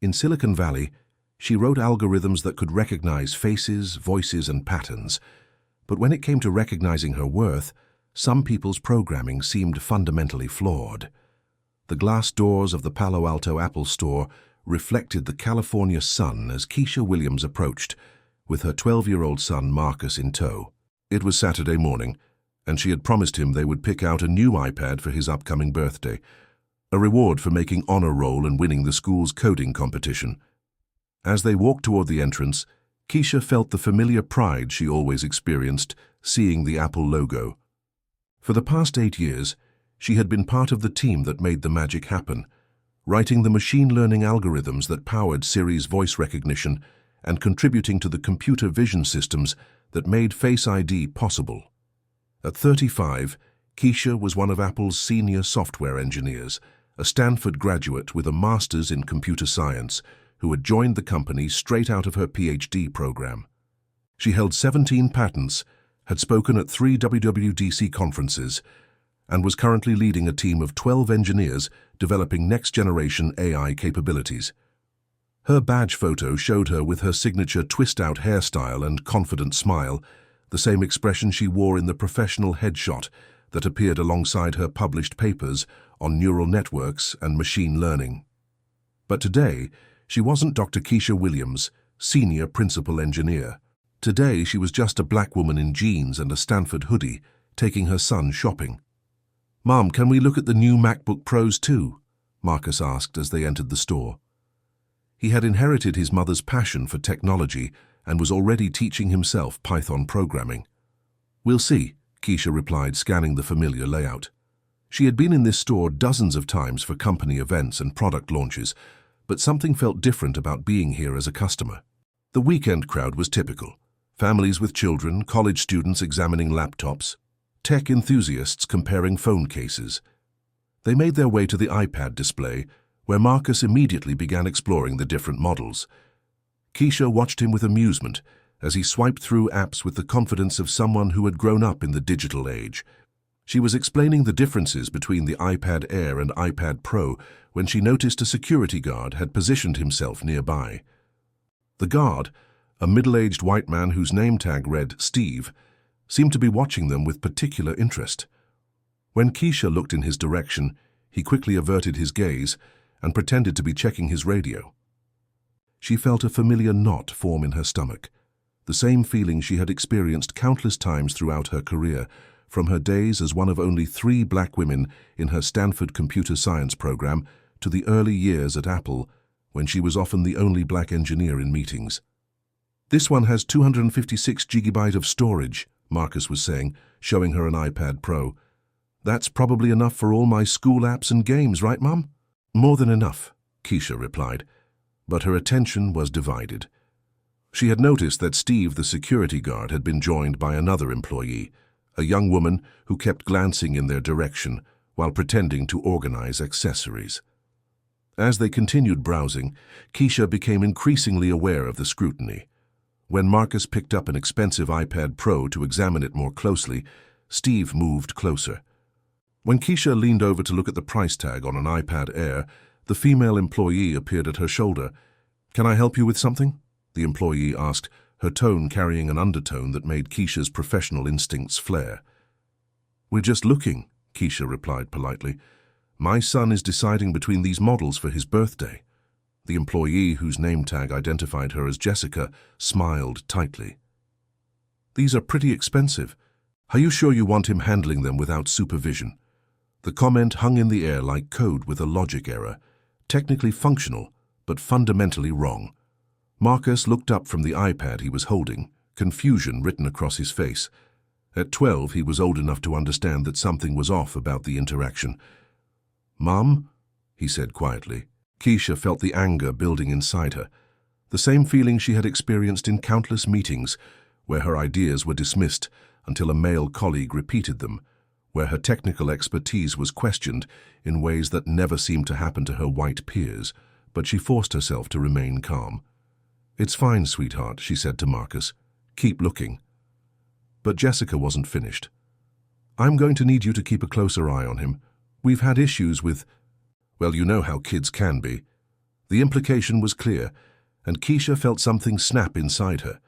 In Silicon Valley, she wrote algorithms that could recognize faces, voices, and patterns. But when it came to recognizing her worth, some people's programming seemed fundamentally flawed. The glass doors of the Palo Alto Apple store reflected the California sun as Keisha Williams approached, with her 12-year-old son Marcus in tow. It was Saturday morning, and she had promised him they would pick out a new iPad for his upcoming birthday, a reward for making honor roll and winning the school's coding competition. As they walked toward the entrance, Keisha felt the familiar pride she always experienced seeing the Apple logo. For the past 8 years, she had been part of the team that made the magic happen, writing the machine learning algorithms that powered Siri's voice recognition and contributing to the computer vision systems that made Face ID possible. At 35, Keisha was one of Apple's senior software engineers, a Stanford graduate with a master's in computer science, who had joined the company straight out of her PhD program. She held 17 patents, had spoken at 3 WWDC conferences, and was currently leading a team of 12 engineers developing next-generation AI capabilities. Her badge photo showed her with her signature twist-out hairstyle and confident smile, the same expression she wore in the professional headshot that appeared alongside her published papers on neural networks and machine learning. But today, she wasn't Dr. Keisha Williams, senior principal engineer. Today, she was just a black woman in jeans and a Stanford hoodie, taking her son shopping. "Mom, can we look at the new MacBook Pros too?" Marcus asked as they entered the store. He had inherited his mother's passion for technology and was already teaching himself Python programming. "We'll see," Keisha replied, scanning the familiar layout. She had been in this store dozens of times for company events and product launches, but something felt different about being here as a customer. The weekend crowd was typical. Families with children, college students examining laptops, tech enthusiasts comparing phone cases. They made their way to the iPad display, where Marcus immediately began exploring the different models. Keisha watched him with amusement as he swiped through apps with the confidence of someone who had grown up in the digital age. She was explaining the differences between the iPad Air and iPad Pro when she noticed a security guard had positioned himself nearby. The guard, a middle-aged white man whose name tag read Steve, seemed to be watching them with particular interest. When Keisha looked in his direction, he quickly averted his gaze and pretended to be checking his radio. She felt a familiar knot form in her stomach, the same feeling she had experienced countless times throughout her career, from her days as one of only 3 black women in her Stanford computer science program to the early years at Apple, when she was often the only black engineer in meetings. "This one has 256 GB of storage," Marcus was saying, showing her an iPad Pro. "That's probably enough for all my school apps and games, right, Mum?" "More than enough," Keisha replied, but her attention was divided. She had noticed that Steve, the security guard, had been joined by another employee, a young woman who kept glancing in their direction while pretending to organize accessories. As they continued browsing, Keisha became increasingly aware of the scrutiny. When Marcus picked up an expensive iPad Pro to examine it more closely, Steve moved closer. When Keisha leaned over to look at the price tag on an iPad Air, the female employee appeared at her shoulder. "Can I help you with something?" the employee asked, her tone carrying an undertone that made Keisha's professional instincts flare. "We're just looking," Keisha replied politely. "My son is deciding between these models for his birthday." The employee, whose name tag identified her as Jessica, smiled tightly. "These are pretty expensive. Are you sure you want him handling them without supervision?" The comment hung in the air like code with a logic error, technically functional, but fundamentally wrong. Marcus looked up from the iPad he was holding, confusion written across his face. At 12, he was old enough to understand that something was off about the interaction. "Mom?" he said quietly. Keisha felt the anger building inside her, the same feeling she had experienced in countless meetings where her ideas were dismissed until a male colleague repeated them, where her technical expertise was questioned in ways that never seemed to happen to her white peers, but she forced herself to remain calm. "It's fine, sweetheart," she said to Marcus. "Keep looking." But Jessica wasn't finished. "I'm going to need you to keep a closer eye on him. We've had issues with... well, you know how kids can be." The implication was clear, and Keisha felt something snap inside her.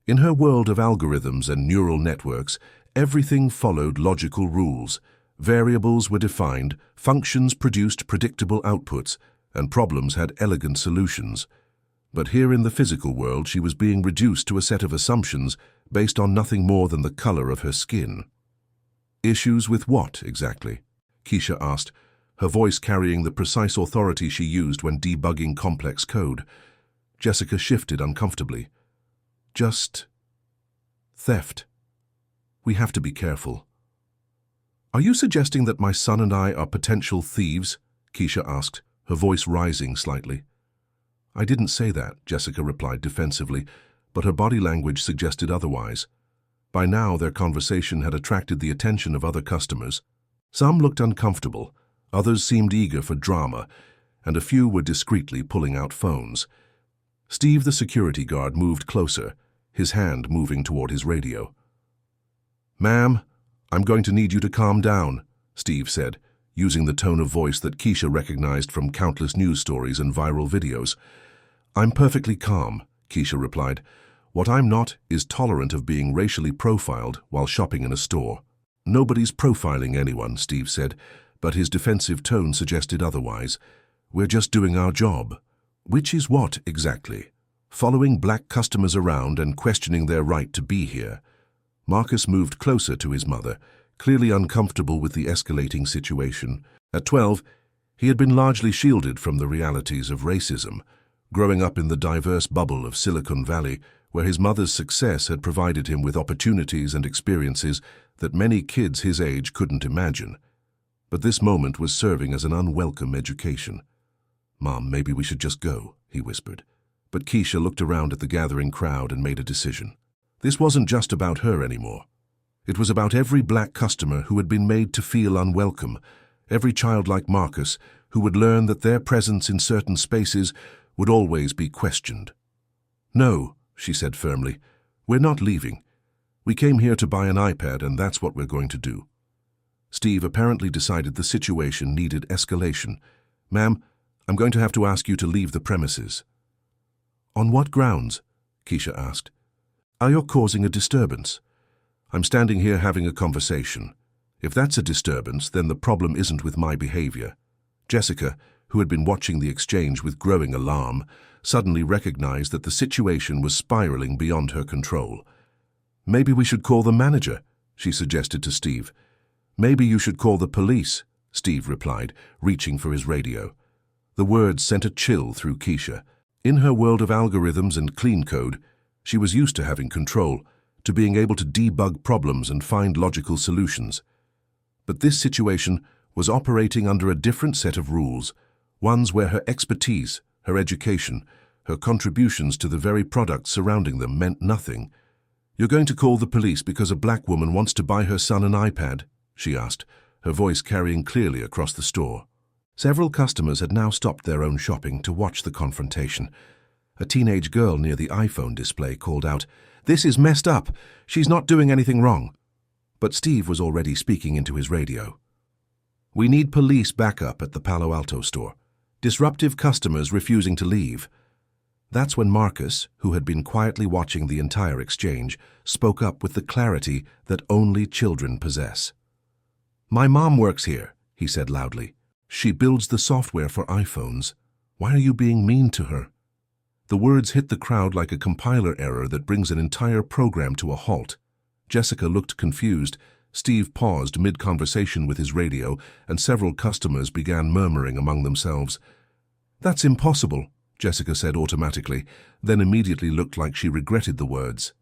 In her world of algorithms and neural networks, everything followed logical rules. Variables were defined, functions produced predictable outputs, and problems had elegant solutions. But here in the physical world, she was being reduced to a set of assumptions based on nothing more than the color of her skin. Issues with what, exactly? Keisha asked, her voice carrying the precise authority she used when debugging complex code. Jessica shifted uncomfortably. Just theft. We have to be careful. Are you suggesting that my son and I are potential thieves? Keisha asked, her voice rising slightly. I didn't say that, Jessica replied defensively, but her body language suggested otherwise. By now, their conversation had attracted the attention of other customers. Some looked uncomfortable, others seemed eager for drama, and a few were discreetly pulling out phones. Steve, the security guard, moved closer, his hand moving toward his radio. Ma'am, I'm going to need you to calm down, Steve said, using the tone of voice that Keisha recognized from countless news stories and viral videos. I'm perfectly calm, Keisha replied. What I'm not is tolerant of being racially profiled while shopping in a store. Nobody's profiling anyone, Steve said, but his defensive tone suggested otherwise. We're just doing our job. Which is what, exactly? Following black customers around and questioning their right to be here. Marcus moved closer to his mother, clearly uncomfortable with the escalating situation. At 12, he had been largely shielded from the realities of racism, growing up in the diverse bubble of Silicon Valley, where his mother's success had provided him with opportunities and experiences that many kids his age couldn't imagine. But this moment was serving as an unwelcome education. Mom, maybe we should just go, he whispered. But Keisha looked around at the gathering crowd and made a decision. This wasn't just about her anymore. It was about every black customer who had been made to feel unwelcome, every child like Marcus who would learn that their presence in certain spaces would always be questioned. No, she said firmly, we're not leaving. We came here to buy an iPad, and that's what we're going to do. Steve apparently decided the situation needed escalation. Ma'am, I'm going to have to ask you to leave the premises. On what grounds? Keisha asked. Are you causing a disturbance? I'm standing here having a conversation. If that's a disturbance, then the problem isn't with my behavior. Jessica, who had been watching the exchange with growing alarm, suddenly recognized that the situation was spiraling beyond her control. Maybe we should call the manager, she suggested to Steve. Maybe you should call the police, Steve replied, reaching for his radio. The words sent a chill through Keisha. In her world of algorithms and clean code, she was used to having control, to being able to debug problems and find logical solutions. But this situation was operating under a different set of rules, ones where her expertise, her education, her contributions to the very products surrounding them meant nothing. You're going to call the police because a black woman wants to buy her son an iPad? She asked, her voice carrying clearly across the store. Several customers had now stopped their own shopping to watch the confrontation. A teenage girl near the iPhone display called out, "This is messed up. She's not doing anything wrong." But Steve was already speaking into his radio. We need police backup at the Palo Alto store. Disruptive customers refusing to leave. That's when Marcus, who had been quietly watching the entire exchange, spoke up with the clarity that only children possess. My mom works here, he said loudly. She builds the software for iPhones. Why are you being mean to her? The words hit the crowd like a compiler error that brings an entire program to a halt. Jessica looked confused. Steve paused mid-conversation with his radio, and several customers began murmuring among themselves. That's impossible, Jessica said automatically, then immediately looked like she regretted the words.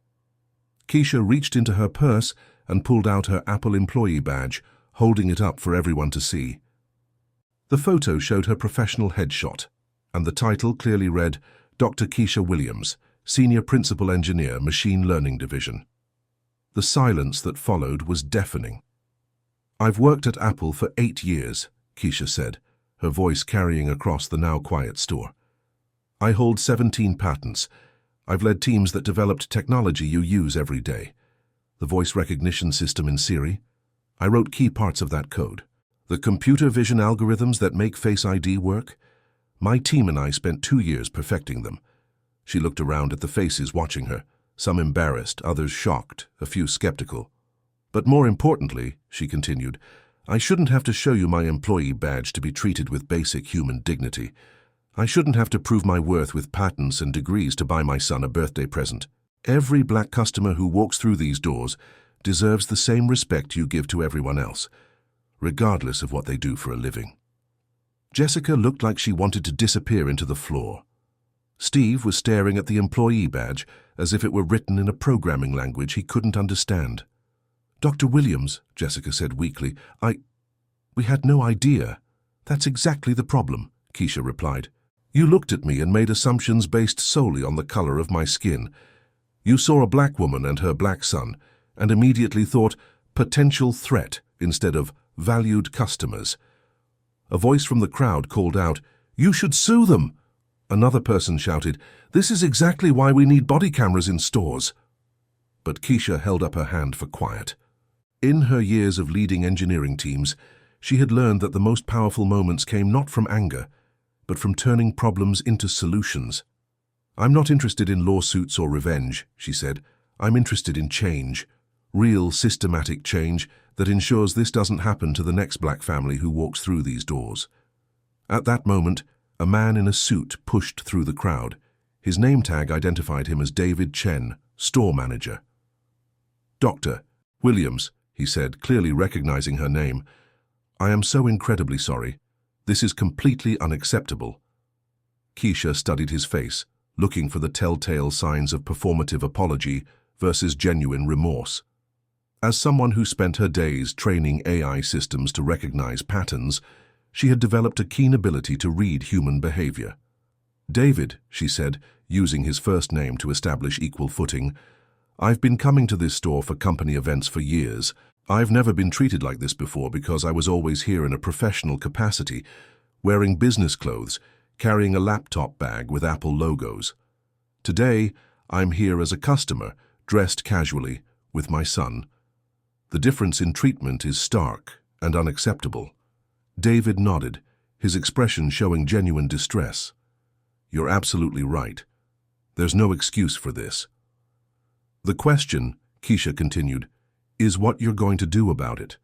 Keisha reached into her purse and pulled out her Apple employee badge, holding it up for everyone to see. The photo showed her professional headshot, and the title clearly read, Dr. Keisha Williams, Senior Principal Engineer, Machine Learning Division. The silence that followed was deafening. I've worked at Apple for 8 years, Keisha said, her voice carrying across the now quiet store. I hold 17 patents. I've led teams that developed technology you use every day. The voice recognition system in Siri. I wrote key parts of that code. The computer vision algorithms that make Face ID work. My team and I spent 2 years perfecting them. She looked around at the faces watching her, some embarrassed, others shocked, a few skeptical. But more importantly, she continued, I shouldn't have to show you my employee badge to be treated with basic human dignity. I shouldn't have to prove my worth with patents and degrees to buy my son a birthday present. Every black customer who walks through these doors deserves the same respect you give to everyone else, regardless of what they do for a living. Jessica looked like she wanted to disappear into the floor. Steve was staring at the employee badge as if it were written in a programming language he couldn't understand. Dr. Williams, Jessica said weakly, we had no idea. That's exactly the problem, Keisha replied. You looked at me and made assumptions based solely on the color of my skin. You saw a black woman and her black son and immediately thought potential threat instead of valued customers. A voice from the crowd called out, You should sue them! Another person shouted, This is exactly why we need body cameras in stores. But Keisha held up her hand for quiet. In her years of leading engineering teams, she had learned that the most powerful moments came not from anger, but from turning problems into solutions. I'm not interested in lawsuits or revenge, she said. I'm interested in change. Real, systematic change that ensures this doesn't happen to the next black family who walks through these doors. At that moment, a man in a suit pushed through the crowd. His name tag identified him as David Chen, store manager. Dr. Williams, he said, clearly recognizing her name. I am so incredibly sorry. This is completely unacceptable. Keisha studied his face, looking for the telltale signs of performative apology versus genuine remorse. As someone who spent her days training AI systems to recognize patterns, she had developed a keen ability to read human behavior. David, she said, using his first name to establish equal footing, I've been coming to this store for company events for years. I've never been treated like this before because I was always here in a professional capacity, wearing business clothes, carrying a laptop bag with Apple logos. Today, I'm here as a customer, dressed casually, with my son. The difference in treatment is stark and unacceptable. David nodded, his expression showing genuine distress. You're absolutely right. There's no excuse for this. The question, Keisha continued, is what you're going to do about it.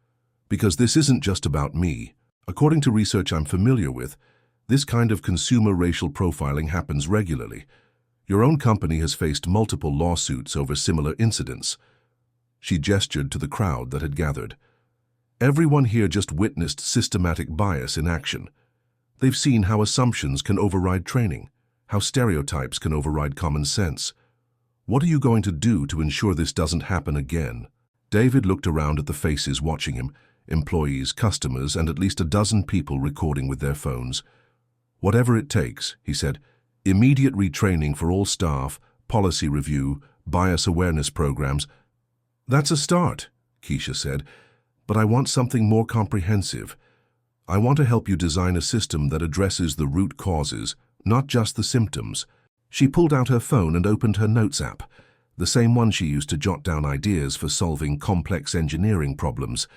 Because this isn't just about me. According to research I'm familiar with, this kind of consumer racial profiling happens regularly. Your own company has faced multiple lawsuits over similar incidents. She gestured to the crowd that had gathered. Everyone here just witnessed systematic bias in action. They've seen how assumptions can override training, how stereotypes can override common sense. What are you going to do to ensure this doesn't happen again? David looked around at the faces watching him, employees, customers, and at least a dozen people recording with their phones. Whatever it takes, he said, immediate retraining for all staff, policy review, bias awareness programs. That's a start, Keisha said, but I want something more comprehensive. I want to help you design a system that addresses the root causes, not just the symptoms. She pulled out her phone and opened her notes app, the same one she used to jot down ideas for solving complex engineering problems.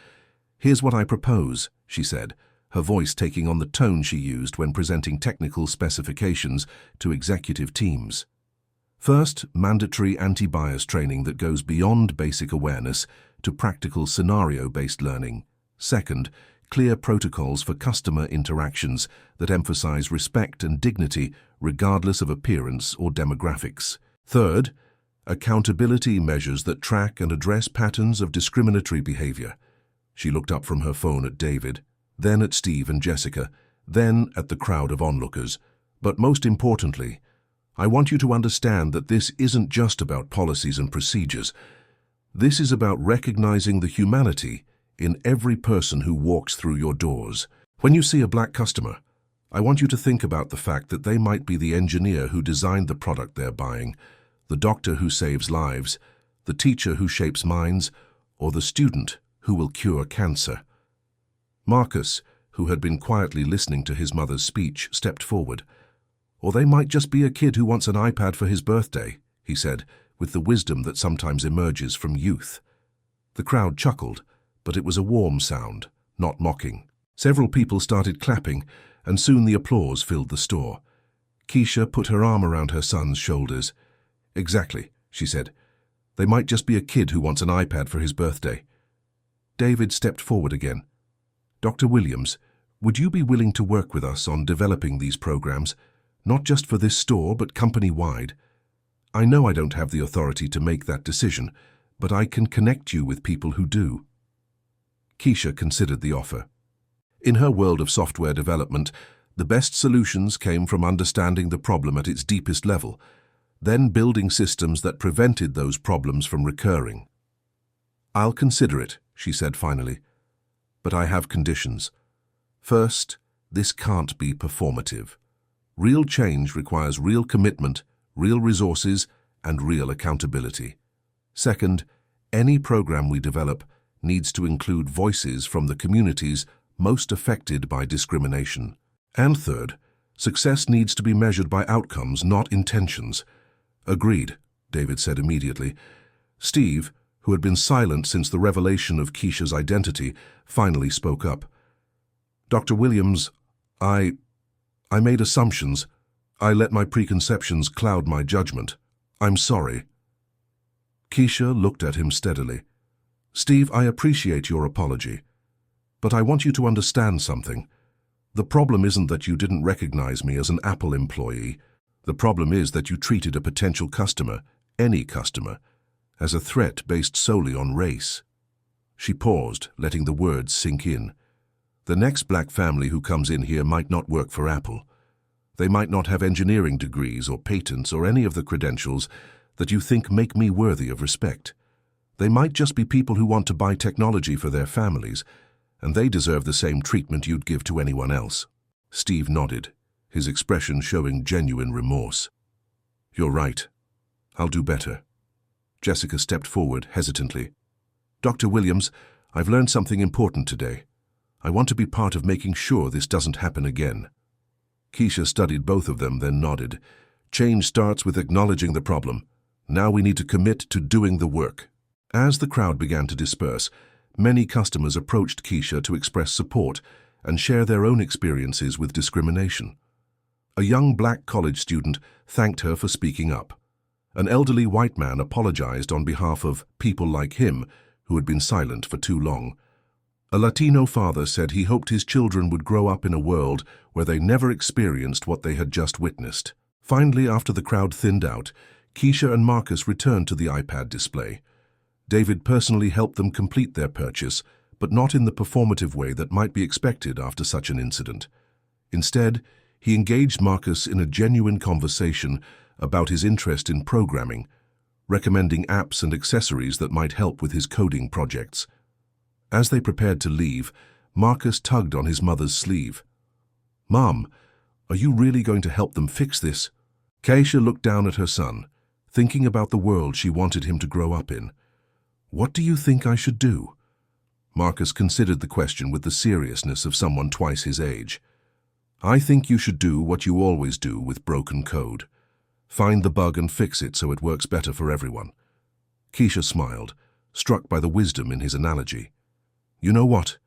Here's what I propose, she said, her voice taking on the tone she used when presenting technical specifications to executive teams. First, mandatory anti-bias training that goes beyond basic awareness to practical scenario-based learning. Second, clear protocols for customer interactions that emphasize respect and dignity regardless of appearance or demographics. Third, accountability measures that track and address patterns of discriminatory behavior. She looked up from her phone at David, then at Steve and Jessica, then at the crowd of onlookers. But most importantly, I want you to understand that this isn't just about policies and procedures. This is about recognizing the humanity in every person who walks through your doors. When you see a black customer, I want you to think about the fact that they might be the engineer who designed the product they're buying, the doctor who saves lives, the teacher who shapes minds, or the student who will cure cancer. Marcus, who had been quietly listening to his mother's speech, stepped forward. Or they might just be a kid who wants an iPad for his birthday, he said, with the wisdom that sometimes emerges from youth. The crowd chuckled, but it was a warm sound, not mocking. Several people started clapping, and soon the applause filled the store. Keisha put her arm around her son's shoulders. "Exactly," she said. "They might just be a kid who wants an iPad for his birthday." David stepped forward again. "Dr. Williams, would you be willing to work with us on developing these programs, not just for this store, but company-wide? I know I don't have the authority to make that decision, but I can connect you with people who do." Keisha considered the offer. In her world of software development, the best solutions came from understanding the problem at its deepest level, then building systems that prevented those problems from recurring. "I'll consider it," she said finally, "but I have conditions. First, this can't be performative. Real change requires real commitment, real resources, and real accountability. Second, any program we develop needs to include voices from the communities most affected by discrimination. And third, success needs to be measured by outcomes, not intentions." "Agreed," David said immediately. Steve, who had been silent since the revelation of Keisha's identity, finally spoke up. "Dr. Williams, I made assumptions. I let my preconceptions cloud my judgment. I'm sorry." Keisha looked at him steadily. "Steve, I appreciate your apology, but I want you to understand something. The problem isn't that you didn't recognize me as an Apple employee. The problem is that you treated a potential customer, any customer, as a threat based solely on race." She paused, letting the words sink in. "The next black family who comes in here might not work for Apple. They might not have engineering degrees or patents or any of the credentials that you think make me worthy of respect. They might just be people who want to buy technology for their families, and they deserve the same treatment you'd give to anyone else." Steve nodded, his expression showing genuine remorse. "You're right. I'll do better." Jessica stepped forward hesitantly. "Dr. Williams, I've learned something important today. I want to be part of making sure this doesn't happen again." Keisha studied both of them, then nodded. "Change starts with acknowledging the problem. Now we need to commit to doing the work." As the crowd began to disperse, many customers approached Keisha to express support and share their own experiences with discrimination. A young black college student thanked her for speaking up. An elderly white man apologized on behalf of people like him who had been silent for too long. A Latino father said he hoped his children would grow up in a world where they never experienced what they had just witnessed. Finally, after the crowd thinned out, Keisha and Marcus returned to the iPad display. David personally helped them complete their purchase, but not in the performative way that might be expected after such an incident. Instead, he engaged Marcus in a genuine conversation about his interest in programming, recommending apps and accessories that might help with his coding projects. As they prepared to leave, Marcus tugged on his mother's sleeve. "Mom, are you really going to help them fix this?" Keisha looked down at her son, thinking about the world she wanted him to grow up in. "What do you think I should do?" Marcus considered the question with the seriousness of someone twice his age. "I think you should do what you always do with broken code. Find the bug and fix it so it works better for everyone." Keisha smiled, struck by the wisdom in his analogy. "You know what?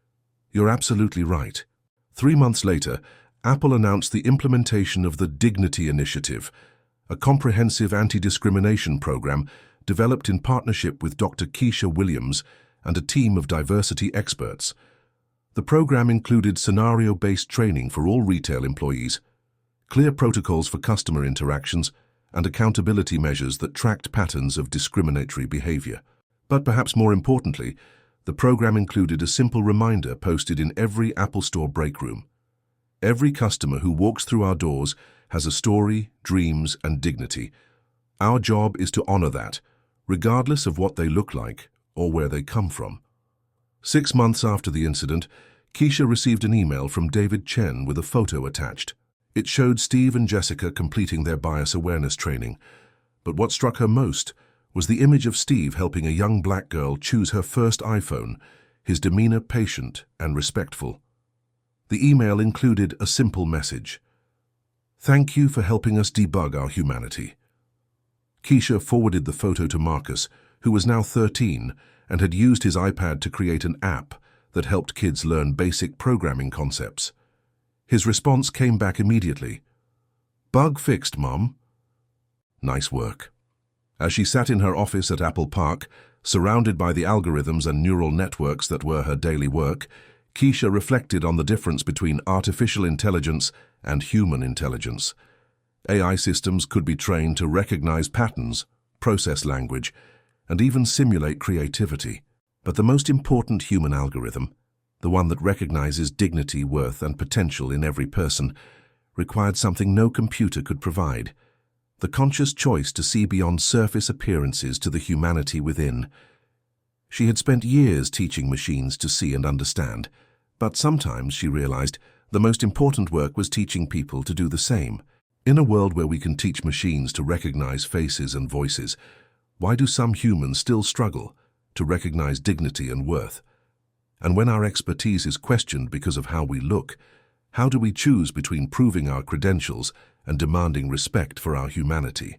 You're absolutely right." 3 months later, Apple announced the implementation of the Dignity Initiative, a comprehensive anti-discrimination program developed in partnership with Dr. Keisha Williams and a team of diversity experts. The program included scenario-based training for all retail employees, clear protocols for customer interactions, and accountability measures that tracked patterns of discriminatory behavior. But perhaps more importantly, the program included a simple reminder posted in every Apple Store break room. Every customer who walks through our doors has a story, dreams, and dignity. Our job is to honor that, regardless of what they look like or where they come from. 6 months after the incident, Keisha received an email from David Chen with a photo attached. It showed Steve and Jessica completing their bias awareness training. But what struck her most was the image of Steve helping a young black girl choose her first iPhone, his demeanor patient and respectful. The email included a simple message: "Thank you for helping us debug our humanity." Keisha forwarded the photo to Marcus, who was now 13 and had used his iPad to create an app that helped kids learn basic programming concepts. His response came back immediately. "Bug fixed, Mom." Nice work. As she sat in her office at Apple Park, surrounded by the algorithms and neural networks that were her daily work, Keisha reflected on the difference between artificial intelligence and human intelligence. AI systems could be trained to recognize patterns, process language, and even simulate creativity. But the most important human algorithm, the one that recognizes dignity, worth, and potential in every person, required something no computer could provide: the conscious choice to see beyond surface appearances to the humanity within. She had spent years teaching machines to see and understand, but sometimes, she realized, the most important work was teaching people to do the same. In a world where we can teach machines to recognize faces and voices, why do some humans still struggle to recognize dignity and worth? And when our expertise is questioned because of how we look, how do we choose between proving our credentials and demanding respect for our humanity?